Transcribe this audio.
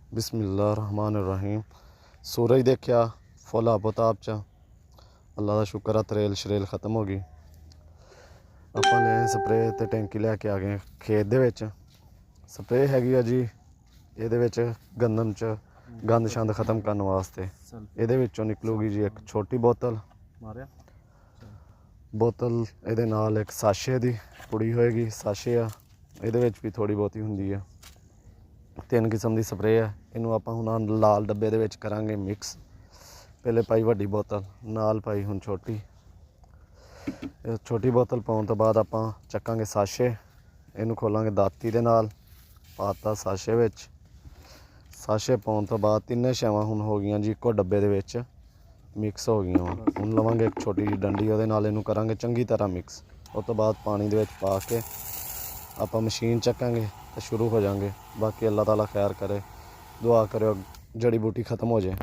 बिस्मिल्लाहिर्रहमानिर्रहीम। सूरज देखिया फुल आबोताब च। अल्लाह का शुक्र है तरेल शरेल ख़त्म हो गई। ਆਪਾਂ ਲੈ स्प्रे ਤੇ ਟੈਂਕੀ ਲੈ ਕੇ ਆ ਗਏ खेत ਦੇ ਵਿੱਚ। स्प्रे हैगी आ जी ਇਹਦੇ ਵਿੱਚ ਗੰਦਮ ਚ ਗੰਦ ਛੰਦ ख़त्म ਕਰਨ ਵਾਸਤੇ। ਇਹਦੇ ਵਿੱਚੋਂ ਨਿਕਲੂਗੀ ਜੀ ਇੱਕ ਛੋਟੀ ਬੋਤਲ ਇਹਦੇ ਨਾਲ ਇੱਕ ਸਾਸ਼ੇ ਦੀ ਪੁੜੀ ਹੋਏਗੀ। ਸਾਸ਼ੇ ਆ ਇਹਦੇ ਵਿੱਚ ਵੀ ਥੋੜੀ ਬਹੁਤੀ ਹੁੰਦੀ ਆ। 3 किस्म की स्प्रे है। इनू आप हुण लाल डब्बे दे विच करांगे मिक्स। पहले पाई वड्डी बोतल नाल पाई हुण छोटी बोतल पाउण तो बाद आप चक्कांगे साशे। इनू खोलांगे दाती दे नाल पाता साशे विच। साशे पाउण तो बाद तीने शैवां हुण हो गईयां जी इक्को डब्बे दे विच मिक्स हो गईयां। हुण लवांगे एक छोटी जी डंडी उहदे नाल इनू करांगे चंगी तरह मिक्स। उस तो बाद पानी दे विच पा के आप मशीन चक्कांगे तो शुरू हो जाएंगे। बाकी अल्लाह ताला खैर करे, दुआ करो जड़ी बूटी ख़त्म हो जाए।